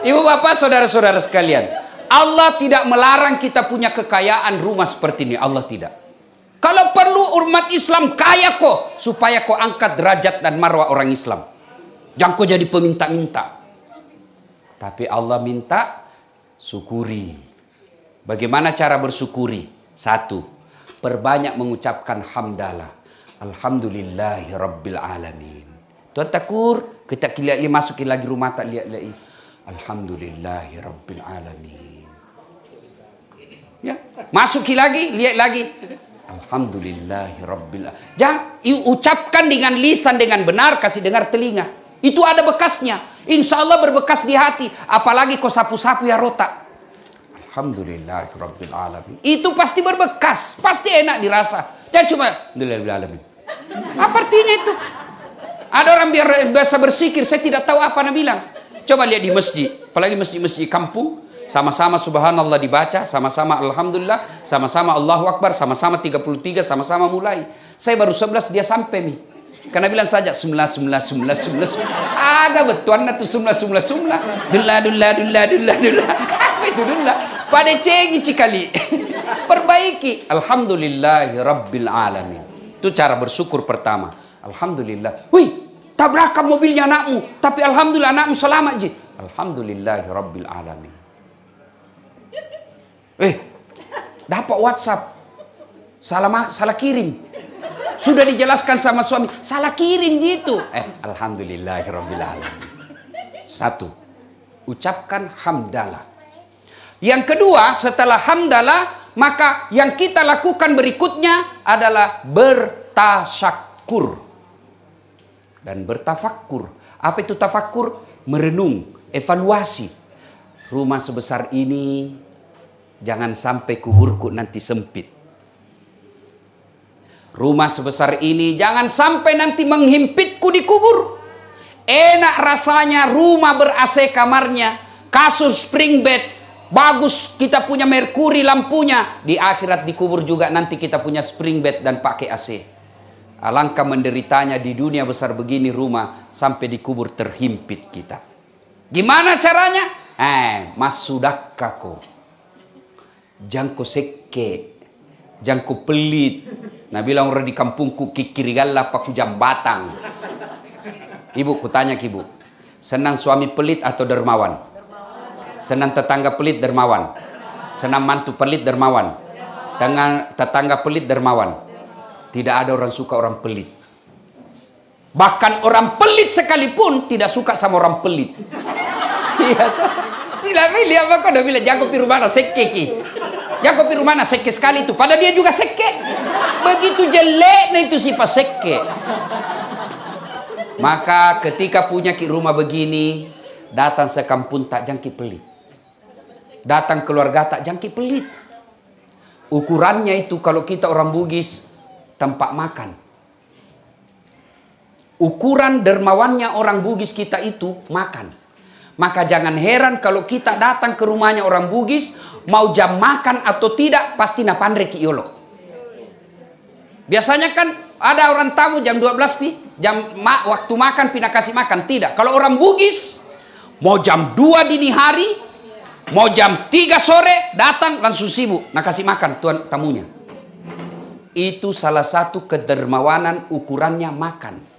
Ibu bapak saudara-saudara sekalian, Allah tidak melarang kita punya kekayaan rumah seperti ini. Allah tidak. Kalau perlu umat Islam kaya kok, supaya kau angkat derajat dan marwah orang Islam. Jangan kau jadi peminta-minta. Tapi Allah minta syukuri. Bagaimana cara bersyukuri? Satu, perbanyak mengucapkan hamdalah. Alhamdulillahi Rabbil Alamin. Tuan Takur, kita lihat masukin lagi rumah tak lihat lagi. Alhamdulillahi Rabbil Alamin. Ya, masuki lagi, lihat lagi. Alhamdulillahi Rabbil Alamin. Jangan ucapkan dengan lisan dengan benar, kasih dengar telinga. Itu ada bekasnya. Insya Allah berbekas di hati. Apalagi kau sapu-sapu ya rotak. Alhamdulillahi Rabbil Alamin. Itu pasti berbekas, pasti enak dirasa. Dan cuma Alhamdulillahil Alamin. Apa artinya itu? Ada orang biasa bersikir, saya tidak tahu apa nak bilang. Coba lihat di masjid, apalagi masjid-masjid kampung, sama-sama subhanallah dibaca, sama-sama alhamdulillah, sama-sama Allahu Akbar, sama-sama 33, sama-sama mulai. Saya baru 11 dia sampai nih. Karena bilang saja 19. Agak betuan tuh 19. Dullah. Apa itu dullah? Pada cengi cikali. Perbaiki. Alhamdulillahi Rabbil Alamin. Itu cara bersyukur pertama. Alhamdulillah. Wih, tabrakan mobilnya anakmu, tapi alhamdulillah anakmu selamat ji. Alhamdulillahi Rabbil Alamin. Dapat WhatsApp. Salah kirim. Sudah dijelaskan sama suami, salah kirim gitu. Alhamdulillahi Rabbil Alamin. Satu, ucapkan hamdalah. Yang kedua, setelah hamdalah, maka yang kita lakukan berikutnya adalah bertasyakur dan bertafakkur. Apa itu tafakkur? Merenung, evaluasi. Rumah sebesar ini jangan sampai kuburku nanti sempit. Rumah sebesar ini jangan sampai nanti menghimpitku di kubur. Enak rasanya rumah ber-AC kamarnya, kasur spring bed, bagus, kita punya merkuri lampunya. Di akhirat di kubur juga nanti kita punya spring bed dan pakai AC. Alangkah menderitanya di dunia besar begini rumah, sampai di kubur terhimpit kita. Gimana caranya? Mas sudakako. Jangko sekke. Jangko pelit. Nah bilang orang di kampungku kikirigala paku jambatang. Ibu, kutanya ke ibu. Senang suami pelit atau dermawan? Senang tetangga pelit dermawan? Senang mantu pelit dermawan? Tetangga pelit dermawan? Tidak ada orang suka orang pelit. Bahkan orang pelit sekalipun tidak suka sama orang pelit. Iya tuh. Tidak pilih apa kau udah bilang jago piru mana sekeki. Jago piru mana seke sekali itu. Padahal dia juga seke. Begitu jelek nah itu sifat seke. Maka ketika punya rumah begini, datang sekampung tak jangki pelit. Datang keluarga tak jangki pelit. Ukurannya itu kalau kita orang Bugis, tempat makan. Ukuran dermawannya orang Bugis kita itu makan. Maka jangan heran kalau kita datang ke rumahnya orang Bugis, mau jam makan atau tidak, pasti napandre ki yolo. Biasanya kan ada orang tamu jam 12 pi, waktu makan pina kasih makan. Tidak. Kalau orang Bugis, mau jam 2 dini hari, mau jam 3 sore, datang langsung sibuk, nak kasih makan tuan tamunya. Itu salah satu kedermawanan ukurannya makan.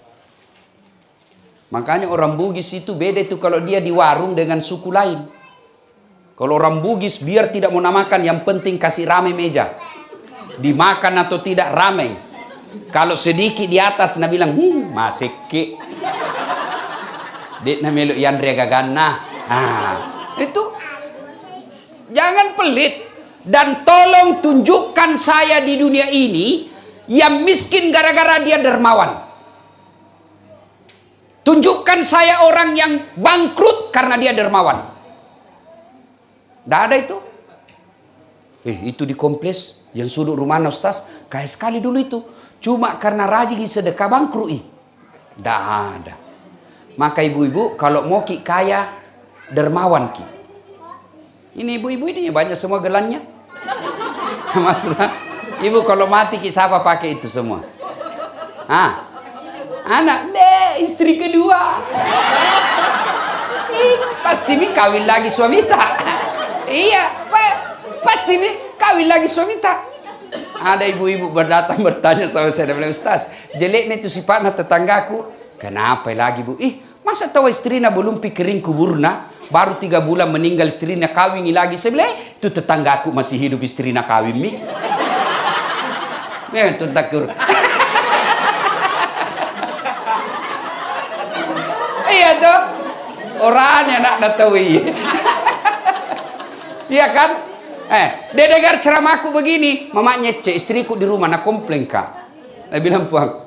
Makanya orang Bugis itu beda itu kalau dia di warung dengan suku lain. Kalau orang Bugis biar tidak mau namakan, yang penting kasih rame meja. Dimakan atau tidak rame. Kalau sedikit di atas, na bilang, masih ke. Dek na meluk Yandria Gagana. Itu jangan pelit. Dan tolong tunjukkan saya di dunia ini yang miskin gara-gara dia dermawan. Tunjukkan saya orang yang bangkrut karena dia dermawan. Tidak ada itu. Itu di kompleks yang sudut rumah Ustaz, kaya sekali dulu itu. Cuma karena rajin sedekah bangkrut. Tidak ada. Maka ibu-ibu kalau mau ki kaya, dermawan ki. Ini ibu-ibu ini banyak semua gelannya. Masalah. Ibu kalau mati ki siapa pakai itu semua? Anak, istri kedua. Pasti mi kawin lagi suami tak. Iya, pasti mi kawin lagi suami tak. Ada ibu-ibu berdatang bertanya sama saya, bilang, Ustaz, jeleknya itu sifatnya tetanggaku. Kenapa lagi bu? Masa tahu istrinya belum pikirin kuburna, baru 3 bulan meninggal istrinya kawin lagi. Saya bilang, itu tetanggaku masih hidup istrinya kawin mi. Ya, itu takur. Iya tuh, orangnya nak tahu. Iya kan? Dia dengar ceramahku begini, mamanya cek istriku di rumah nak komplain kak. Dia bilang puang,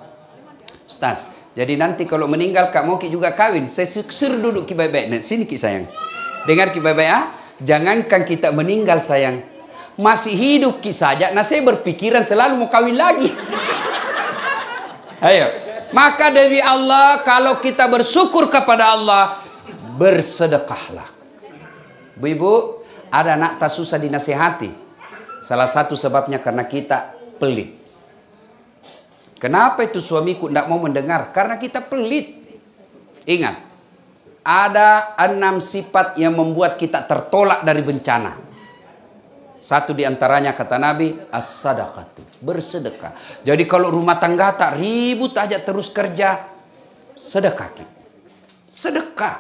Ustaz, jadi nanti kalau meninggal kak mau ki juga kawin. Saya suruh duduk ki baik-baik. Sini ki sayang. Dengar ki baik-baik ah. Jangankan kita meninggal sayang, masih hidup ki saja. Nah saya berpikiran selalu mau kawin lagi. Ayo. Maka dari Allah, kalau kita bersyukur kepada Allah, bersedekahlah. Bu-ibu, ada anak tak susah dinasihati. Salah satu sebabnya karena kita pelit. Kenapa itu suamiku tidak mau mendengar? Karena kita pelit. Ingat, ada 6 sifat yang membuat kita tertolak dari bencana. Satu diantaranya kata Nabi, as-sadaqatu, bersedekah. Jadi kalau rumah tangga tak ribut aja terus kerja, sedekah. Sedekah.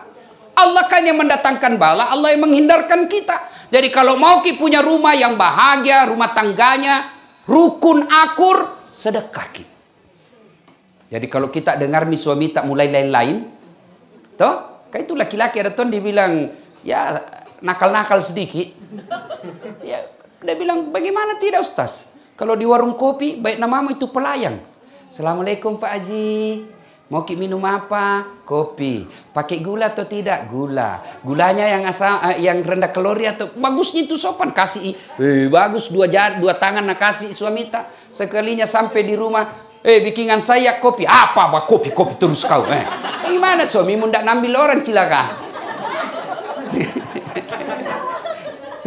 Allah kan yang mendatangkan bala, Allah yang menghindarkan kita. Jadi kalau mau ki punya rumah yang bahagia, rumah tangganya rukun akur, sedekah ki. Jadi kalau kita dengar nih suami tak mulai lain-lain, toh, kayak itu laki-laki ada tuh dibilang ya nakal-nakal sedikit. Ya, dia bilang bagaimana tidak Ustaz? Kalau di warung kopi baik namamu itu pelayan. Assalamualaikum Pak Haji. Mau ki minum apa? Kopi. Pakai gula atau tidak? Gula. Gulanya yang yang rendah kalori atau bagusnya itu sopan kasih. Bagus dua tangan nak kasih suami tak. Sekalinya sampai di rumah, bikinan saya kopi. Apa kopi terus kau? Gimana suamimu ndak nambil orang cilaka?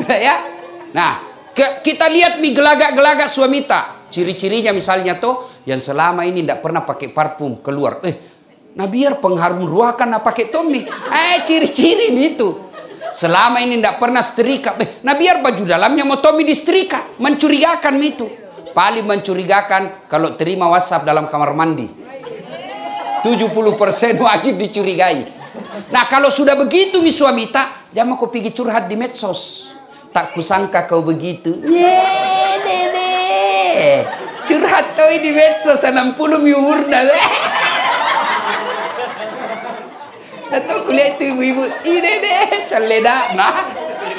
Ya. Nah, kita lihat mi gelagak-gelagak suami tak. Ciri-cirinya misalnya tuh yang selama ini tidak pernah pakai parfum keluar. Nah biar pengharum ruahan nah pakai Tommy. Ciri-ciri itu. Selama ini tidak pernah setrika. Nah biar baju dalamnya mau Tommy disetrika. Mencurigakan itu. Paling mencurigakan kalau terima WhatsApp dalam kamar mandi. 70% wajib dicurigai. Nah kalau sudah begitu mi suami tak, jangan kau pergi curhat di medsos. Tak kusangka kau begitu. Dede. Curhat kau di medsos 60 mi umur dah. Datang kuliah itu ibu-ibu. Ini deh, caleda. Nah,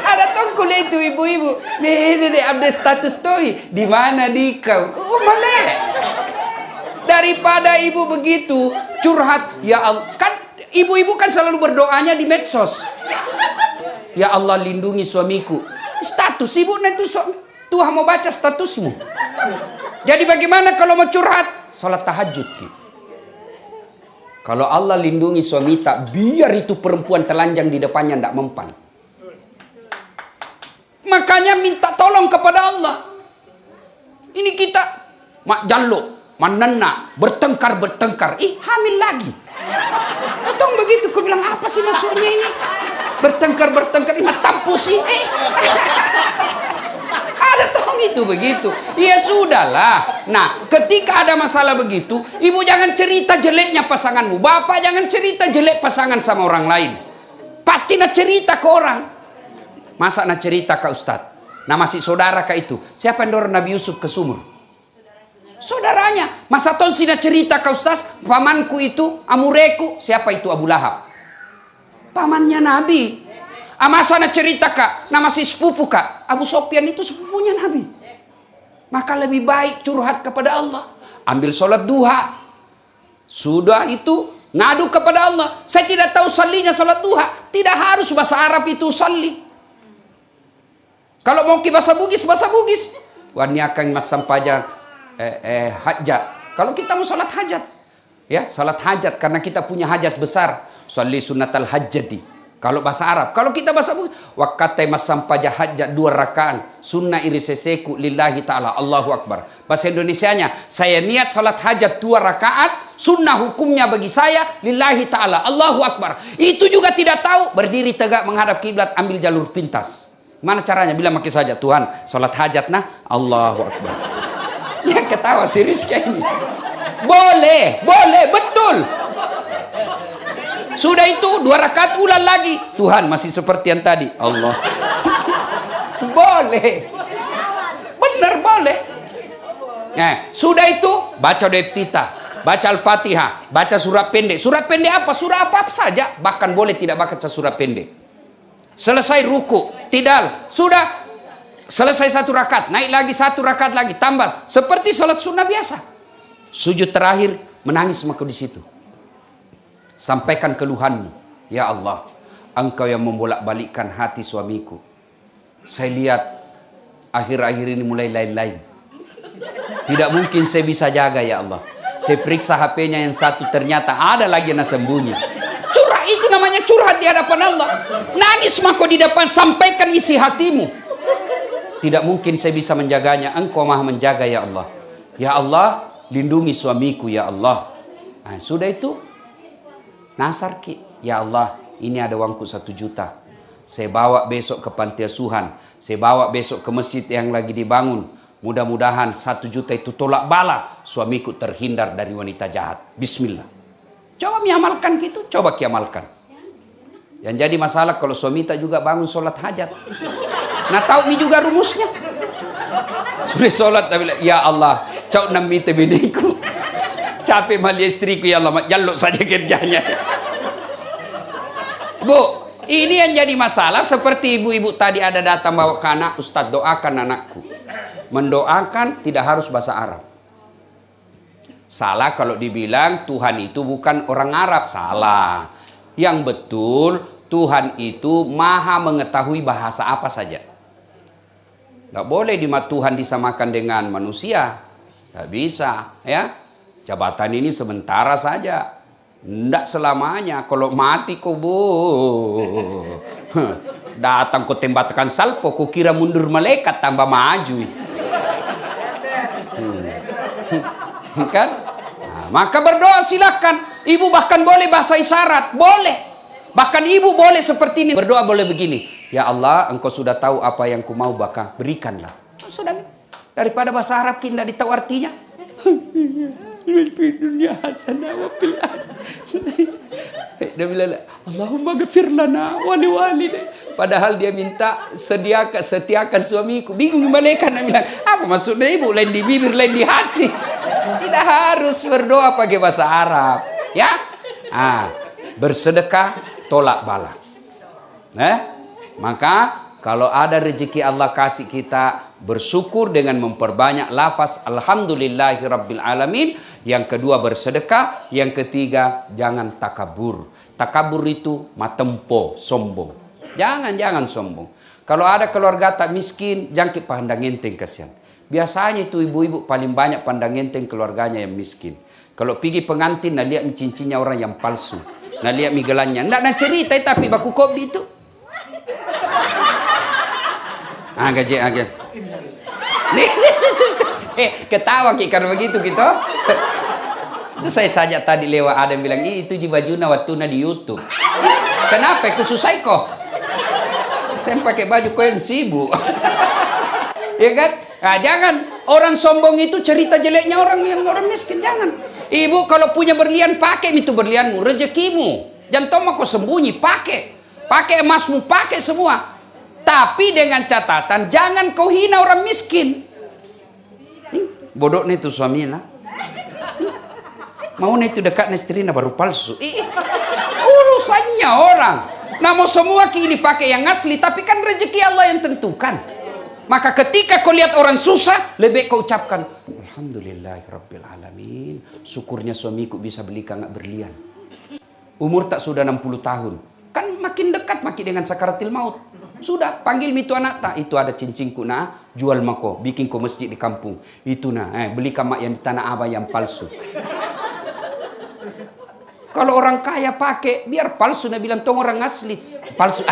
ada tong kuliah itu ibu-ibu. Ini deh update status tuh. Di mana di kau? Oh mana? Daripada ibu begitu curhat, ya Allah. Kan ibu-ibu kan selalu berdoanya di medsos. Ya Allah lindungi suamiku. Status ibu itu Tuhan mau baca statusmu. Jadi bagaimana kalau mau curhat? Salat tahajud ki. Kalau Allah lindungi suami tak, biar itu perempuan telanjang di depannya tidak mempan. Makanya minta tolong kepada Allah. Ini kita mak jaluk, manena, bertengkar. Hamil lagi. Betul begitu, kau bilang apa sih maksudnya ini? Bertengkar, tampusi. Ada toh itu begitu. Ya sudahlah. Nah, ketika ada masalah begitu, ibu jangan cerita jeleknya pasanganmu. Bapak jangan cerita jelek pasangan sama orang lain. Pasti nak cerita ke orang. Masa nak cerita ke Ustadz? Nah masih saudara ke itu. Siapa yang dorong Nabi Yusuf ke sumur? Saudaranya. Masa tahun sih nak cerita ke Ustadz? Pamanku itu, amureku. Siapa itu Abu Lahab? Pamannya Nabi. Masa nak cerita kak? Nah masih sepupu kak? Abu Sofyan itu sepupunya Nabi. Maka lebih baik curhat kepada Allah. Ambil sholat duha. Sudah itu ngadu kepada Allah. Saya tidak tahu salinya sholat duha. Tidak harus bahasa Arab itu sali. Kalau mau ke bahasa Bugis, bahasa Bugis. Wani akan masam pajak hajat. Kalau kita mau sholat hajat. Ya, sholat hajat. Karena kita punya hajat besar. Sholli sunatal hajjati. Kalau bahasa Arab, kalau kita bahasa Bugis, wakatai masam pajak hajat 2 rakaat, sunnah iriseseku lillahi ta'ala, Allahu Akbar. Bahasa Indonesianya, saya niat salat hajat 2 rakaat, sunnah hukumnya bagi saya, lillahi ta'ala, Allahu Akbar. Itu juga tidak tahu, berdiri tegak menghadap kiblat, ambil jalur pintas. Mana caranya? Bilang makin saja, Tuhan, sholat hajat nah, Allahu Akbar. Ya ketawa serius kayak ini. Boleh, betul. Sudah itu 2 rakaat ulang lagi. Tuhan masih seperti yang tadi. Allah. Boleh. Benar boleh. Nah, sudah itu baca doa iftitah, baca Al-Fatihah, baca surat pendek. Surat pendek apa? Surah apa saja. Bahkan boleh tidak baca surat pendek. Selesai ruku, tidal. Sudah selesai 1 rakaat, naik lagi 1 rakaat lagi, tambah. Seperti salat sunnah biasa. Sujud terakhir, menangis maka di situ. Sampaikan keluhanmu. Ya Allah, Engkau yang membolak-balikkan hati suamiku. Saya lihat akhir-akhir ini mulai lain-lain. Tidak mungkin saya bisa jaga ya Allah. Saya periksa HP-nya yang satu, ternyata ada lagi yang sembunyi. Curhat, itu namanya curhat di hadapan Allah. Nangis maka di depan, sampaikan isi hatimu. Tidak mungkin saya bisa menjaganya. Engkau maha menjaga ya Allah. Ya Allah, lindungi suamiku ya Allah. Nah, sudah itu nasar ki. Ya Allah, ini ada uangku 1 juta. Saya bawa besok ke panti asuhan. Saya bawa besok ke masjid yang lagi dibangun. Mudah-mudahan 1 juta itu tolak bala. Suamiku terhindar dari wanita jahat. Bismillah. Coba miamalkan gitu. Coba kiamalkan. Yang jadi masalah kalau suami tak juga bangun sholat hajat. Nah tahu ni juga rumusnya. Sudah sholat tapi ya Allah, cau nam mite biniku. Capek mali istriku ya Allah, jaluk saja kerjanya. Bu, ini yang jadi masalah seperti ibu-ibu tadi ada datang bawa ke anak, Ustadz doakan anakku. Mendoakan tidak harus bahasa Arab. Salah kalau dibilang Tuhan itu bukan orang Arab, salah. Yang betul Tuhan itu maha mengetahui bahasa apa saja. Gak boleh Tuhan disamakan dengan manusia. Gak bisa ya. Jabatan ini sementara saja. Nggak selamanya. Kalau mati kau datang kau tembakan salpo, kau kira mundur malaikat tambah maju. Kan? Nah, maka berdoa silakan. Ibu bahkan boleh bahasa isyarat, boleh. Bahkan ibu boleh seperti ini. Berdoa boleh begini. Ya Allah, Engkau sudah tahu apa yang ku mau, maka berikanlah. Sudah. Daripada bahasa Arab kita tidak tahu artinya. Dunia hasanah wa fil dia bilang Allahumma ghafir lana wa liwalidayna. Padahal dia minta setiakan suamiku. Bingung malaikat nak bilang apa maksudnya ibu, lain di bibir lain di hati. Tidak harus berdoa pakai bahasa Arab ya. Bersedekah tolak bala. Maka kalau ada rezeki Allah kasih kita, bersyukur dengan memperbanyak lafaz alhamdulillahirabbil alamin. Yang kedua bersedekah, yang ketiga jangan takabur. Takabur itu matempo, sombong. Jangan sombong. Kalau ada keluarga tak miskin, jangan pandang enteng kasihan. Biasanya itu ibu-ibu paling banyak pandang enteng keluarganya yang miskin. Kalau pergi pengantin, nak lihat cincinnya orang yang palsu. Nak lihat migelannya. Nak cerita tapi baku kopi itu. Gaji. Ketawa karena begitu gitu. Itu saya saja tadi lewat ada yang bilang itu baju nawatuna di YouTube. Kenapa? Khususai kok. Saya pakai baju kau yang sibuk. Ya kan? Nah, jangan orang sombong itu cerita jeleknya orang miskin, jangan. Ibu kalau punya berlian pakai itu berlianmu, rezekimu. Jangan tomak kau sembunyi, pakai emasmu, pakai semua. Tapi dengan catatan jangan kau hina orang miskin. Bodoh nih tuh suaminya. Mau nih itu dekat istrinya baru palsu. Urusannya orang. Namun semua kini pakai yang asli, tapi kan rezeki Allah yang tentukan. Maka ketika kau lihat orang susah, lebih kau ucapkan alhamdulillahirabbil alamin. Syukurnya suamiku bisa belikan berlian. Umur tak sudah 60 tahun. Kan makin dekat makin dengan sakaratil maut. Sudah panggil itu anak tak, itu ada cincinku nah, jual mako, bikin ko masjid di kampung. Itu nah, belikan mak yang di tanah abang yang palsu. Kalau orang kaya pakai biar palsu, nak bilang tong orang asli. Palsu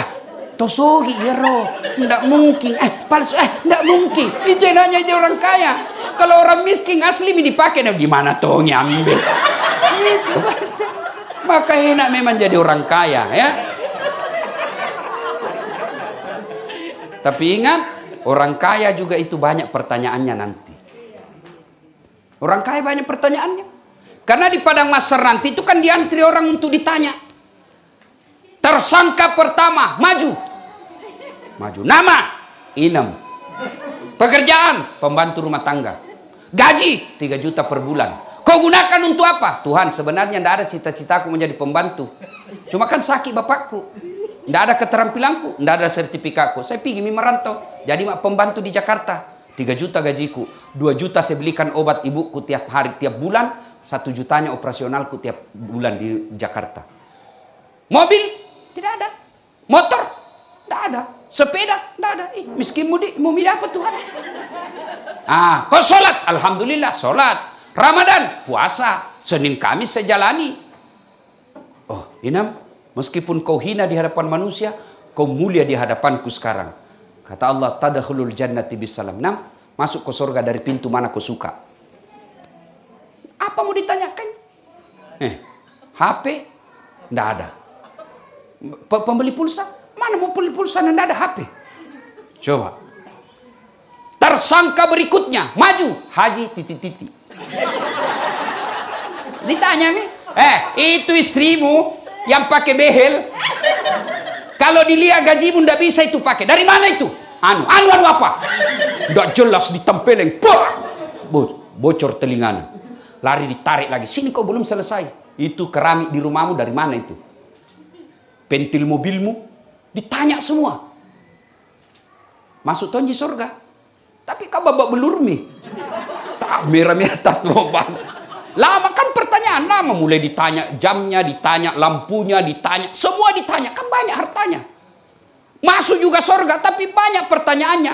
tosogi ya roh. Nggak mungkin. Palsu nggak mungkin. Itu yang nanya dia orang kaya. Kalau orang miskin asli mi dipakai, nah gimana tong ambil? Maka enak memang jadi orang kaya, ya. Tapi ingat, orang kaya juga itu banyak pertanyaannya nanti. Orang kaya banyak pertanyaannya. Karena di padang mahsyar nanti itu kan diantri orang untuk ditanya. Tersangka pertama, maju. Nama, Inem. Pekerjaan, pembantu rumah tangga. Gaji, 3 juta per bulan. Kau gunakan untuk apa? Tuhan, sebenarnya tidak ada cita-citaku menjadi pembantu. Cuma kan sakit bapakku. Tidak ada keterampilanku, tidak ada sertifikatku. Saya pergi merantau, jadi pembantu di Jakarta. 3 juta gajiku, 2 juta saya belikan obat ibuku tiap hari, tiap bulan. 1 jutanya operasionalku tiap bulan di Jakarta. Mobil? Tidak ada. Motor? Tidak ada. Sepeda? Tidak ada. Miskin mudik, mau milih apa Tuhan? Kau sholat? Alhamdulillah, sholat. Ramadan? Puasa. Senin Kamis saya jalani. Oh, Inam, meskipun kau hina di hadapan manusia, kau mulia di hadapanku sekarang. Kata Allah, tadkhulul jannati bisalam. Nam, masuk ke surga dari pintu mana kau suka. Apa mau ditanyakan? HP? Tidak ada. Pembeli pulsa? Mana mau beli pulsa dan tidak ada HP? Coba. Tersangka berikutnya, maju. Haji titik-titik. Ditanya nih, itu istrimu yang pakai behel. Kalau dilihat gajimu tidak bisa itu pakai. Dari mana itu? Anu apa? Tidak jelas ditempelin. Bocor telinganya. Lari ditarik lagi. Sini kau belum selesai. Itu keramik di rumahmu dari mana itu? Pentil mobilmu? Ditanya semua. Masuk tonji surga. Tapi kau babak belur mi. Tak merah-merah tak lomba. Lama kan pertanyaan. Lama mulai ditanya jamnya, ditanya lampunya, ditanya. Semua ditanya. Kan banyak hartanya. Masuk juga surga. Tapi banyak pertanyaannya.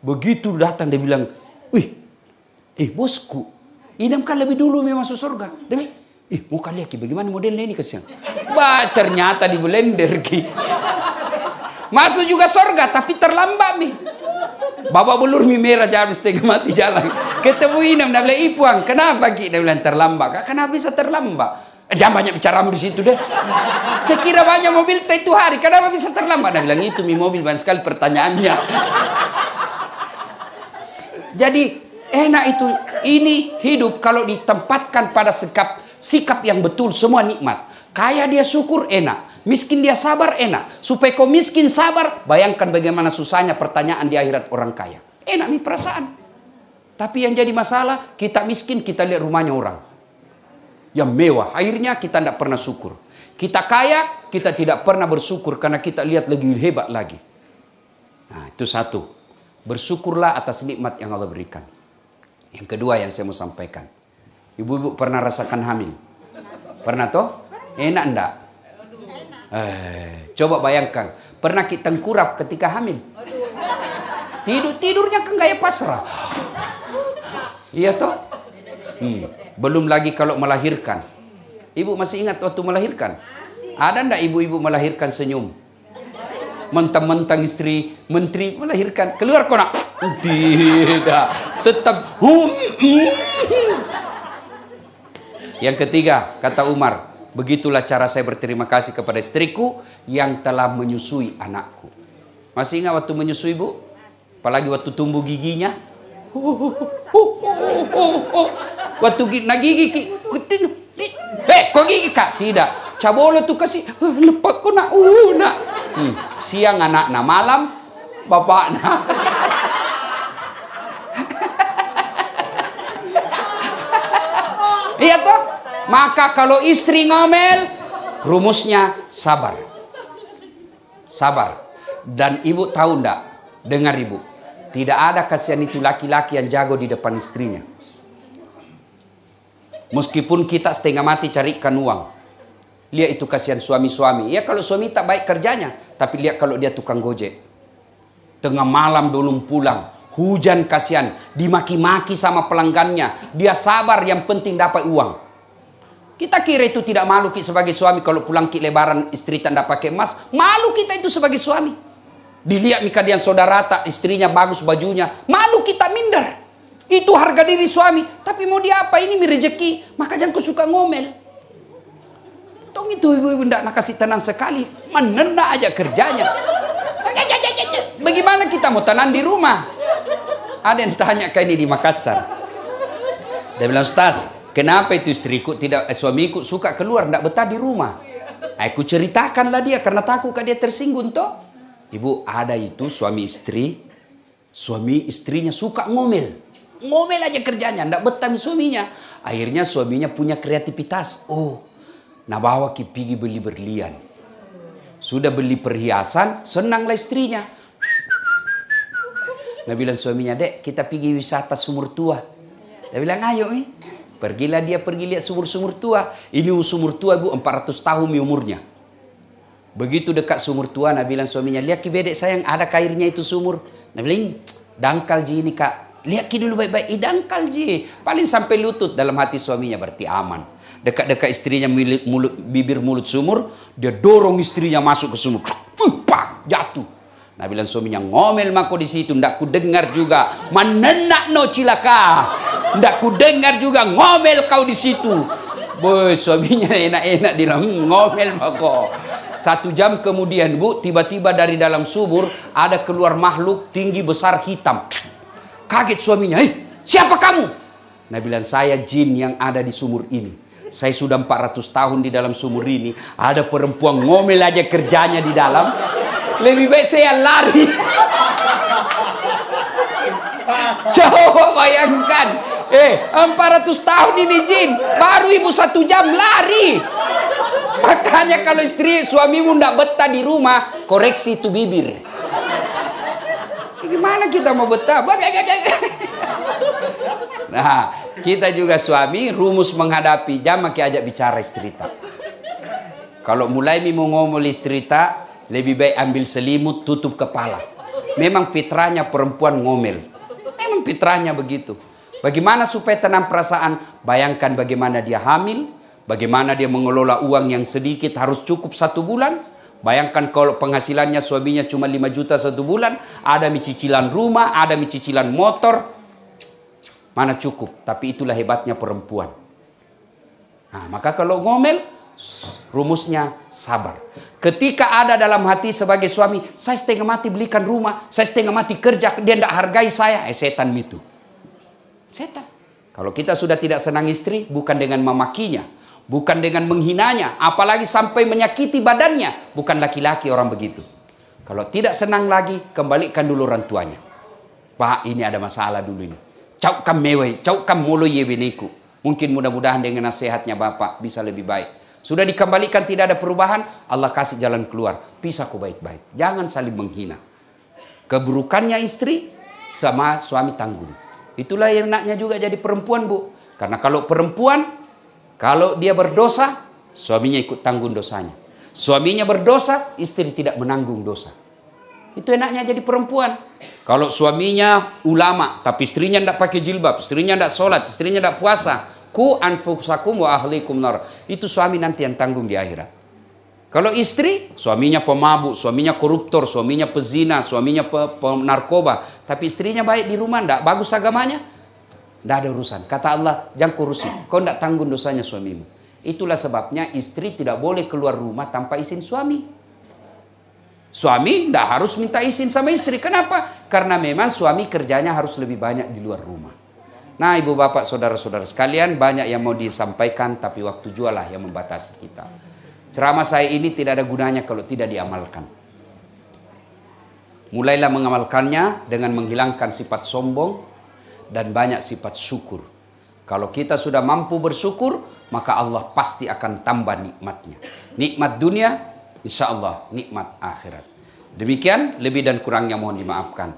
Begitu datang dia bilang. Bosku. Idam kan lebih dulu memang masuk surga. Demi, mau kalian bagaimana modelnya ini kesian. Ternyata di blender ki. Masuk juga surga tapi terlambat mi. Bapak belur mi merah jalan setengah mati jalan. Ketemu Idam dia bilang, Ipuang, kenapa ki? Dia bilang terlambat. Kenapa bisa terlambat? Jangan banyak bicaramu di situ deh. Sekira banyak mobil itu hari, kenapa bisa terlambat? Dia bilang itu mi mobil banyak sekali pertanyaannya. Jadi enak itu. Ini hidup kalau ditempatkan pada sikap yang betul, semua nikmat. Kaya dia syukur, enak. Miskin dia sabar, enak. Supaya kau miskin sabar, bayangkan bagaimana susahnya pertanyaan di akhirat orang kaya. Enak nih perasaan. Tapi yang jadi masalah, kita miskin, kita lihat rumahnya orang yang mewah. Akhirnya kita tidak pernah syukur. Kita kaya, kita tidak pernah bersyukur karena kita lihat lebih hebat lagi. Nah, itu satu. Bersyukurlah atas nikmat yang Allah berikan. Yang kedua yang saya mau sampaikan. Ibu-ibu pernah rasakan hamil? Pernah toh? Enak enggak? Coba bayangkan. Pernah kita tengkurap ketika hamil? Tidurnya kan gaya pasrah. Iya toh? Belum lagi kalau melahirkan. Ibu masih ingat waktu melahirkan? Ada enggak ibu-ibu melahirkan senyum? Mentang-mentang istri menteri melahirkan, keluar kau nak? Tidak, tetap Yang ketiga, kata Umar, begitulah cara saya berterima kasih kepada istriku yang telah menyusui anakku. Masih ingat waktu menyusui, Bu? Apalagi waktu tumbuh giginya. Waktu nagigi kok gigi kak? Tidak. Cabolo tuh kasih lepas ko na una. Siang anak na malam bapak na. Iya toh? Maka kalau istri ngomel, rumusnya sabar. Sabar. Dan ibu tahu ndak? Dengar ibu. Tidak ada kasihan itu laki-laki yang jago di depan istrinya. Meskipun kita setengah mati carikan uang. Lihat itu kasihan suami-suami. Ya kalau suami tak baik kerjanya. Tapi lihat kalau dia tukang gojek. Tengah malam belum pulang. Hujan kasihan. Dimaki-maki sama pelanggannya. Dia sabar yang penting dapat uang. Kita kira itu tidak malu kita sebagai suami. Kalau pulang kita lebaran istri tak pakai emas. Malu kita itu sebagai suami. Dilihat mikadian saudara tak istrinya bagus bajunya. Malu kita minder. Itu harga diri suami. Tapi mau dia apa? Ini rezeki. Maka jangan kau suka ngomel. Tong itu ibu-ibu tidak nak kasih tenang sekali. Menena aja kerjanya. Bagaimana kita mau tenang di rumah? Ada yang tanya kayak ini di Makassar. Dia bilang, Ustaz, kenapa itu istriku tidak, suamiku suka keluar, tidak betah di rumah? Aku ceritakanlah dia karena takut dia tersinggung toh. Ibu, ada itu suami istrinya suka ngomel. Ngomel aja kerjanya, tidak betah suaminya. Akhirnya suaminya punya kreativitas. Oh, nah bawa pergi beli berlian. Sudah beli perhiasan, senanglah istrinya. Nah bilang suaminya, Dek, kita pergi wisata sumur tua. Dia bilang, ayo nih. Pergilah dia pergi lihat sumur-sumur tua. Ini sumur tua, Bu, 400 tahun umurnya. Begitu dekat sumur tua, Nah bilang suaminya, lihat ki bedek sayang, ada airnya itu sumur. Nah bilang, dangkal ji ini kak. Lihat ki dulu baik-baik, dangkal ji. Paling sampai lutut dalam hati suaminya, berarti aman. Dekat-dekat istrinya bibir mulut sumur, dia dorong istrinya masuk ke sumur. Pak, jatuh. Nah bilang suaminya, ngomel mako di situ, ndak ku dengar juga. Manenak no cilaka. Ndak ku dengar juga ngomel kau di situ. Boy, suaminya enak-enak bilang, ngomel mako. 1 jam kemudian, Bu, tiba-tiba dari dalam sumur ada keluar makhluk tinggi besar hitam. Kaget suaminya, siapa kamu? Nah bilang, saya jin yang ada di sumur ini. Saya sudah 400 tahun di dalam sumur ini. Ada perempuan ngomel aja kerjanya di dalam. Lebih baik saya lari. Coba bayangkan. 400 tahun ini jin. Baru ibu 1 jam lari. Makanya kalau istri suamimu ndak betah di rumah, koreksi itu bibir. Gimana kita mau betah? Nah, kita juga suami rumus menghadapi. Jangan ajak bicara istri tak. Kalau mulai mau ngomong istri tak, lebih baik ambil selimut tutup kepala. Memang fitrahnya perempuan ngomel. Memang fitrahnya begitu. Bagaimana supaya tenang perasaan? Bayangkan bagaimana dia hamil, bagaimana dia mengelola uang yang sedikit harus cukup 1 bulan. Bayangkan kalau penghasilannya suaminya cuma 5 juta 1 bulan, ada cicilan rumah, ada cicilan motor, mana cukup. Tapi itulah hebatnya perempuan. Nah, maka kalau ngomel, rumusnya sabar. Ketika ada dalam hati sebagai suami, saya setengah mati belikan rumah, saya setengah mati kerja, dia tidak hargai saya, setan itu. Setan. Kalau kita sudah tidak senang istri, bukan dengan memakinya, bukan dengan menghinanya, apalagi sampai menyakiti badannya. Bukan laki-laki orang begitu. Kalau tidak senang lagi, kembalikan dulu orang tuanya. Pak, ini ada masalah dulu ini. Caukam mewai, caukam mulu yebeneku. Mungkin mudah-mudahan dengan nasihatnya Bapak bisa lebih baik. Sudah dikembalikan tidak ada perubahan, Allah kasih jalan keluar. Pisah kau baik-baik. Jangan saling menghina. Keburukannya istri sama suami tanggung. Itulah yang enaknya juga jadi perempuan, Bu. Karena kalau perempuan, kalau dia berdosa, suaminya ikut tanggung dosanya. Suaminya berdosa, istri tidak menanggung dosa. Itu enaknya jadi perempuan. Kalau suaminya ulama, tapi istrinya tidak pakai jilbab, istrinya tidak sholat, istrinya tidak puasa, ku anfusakum wa ahlikum nar. Itu suami nanti yang tanggung di akhirat. Kalau istri, suaminya pemabuk, suaminya koruptor, suaminya pezina, suaminya penarkoba, tapi istrinya baik di rumah, tidak bagus agamanya, tidak ada urusan. Kata Allah, jangan kurusi, kau tidak tanggung dosanya suamimu. Itulah sebabnya istri tidak boleh keluar rumah tanpa izin suami. Suami tidak harus minta izin sama istri. Kenapa? Karena memang suami kerjanya harus lebih banyak di luar rumah. Nah, ibu bapak, saudara-saudara sekalian, banyak yang mau disampaikan, tapi waktu jualah yang membatasi kita. Ceramah saya ini tidak ada gunanya kalau tidak diamalkan. Mulailah mengamalkannya dengan menghilangkan sifat sombong dan banyak sifat syukur. Kalau kita sudah mampu bersyukur, maka Allah pasti akan tambah nikmatnya. Nikmat dunia, insya Allah nikmat akhirat. Demikian, lebih dan kurangnya mohon dimaafkan.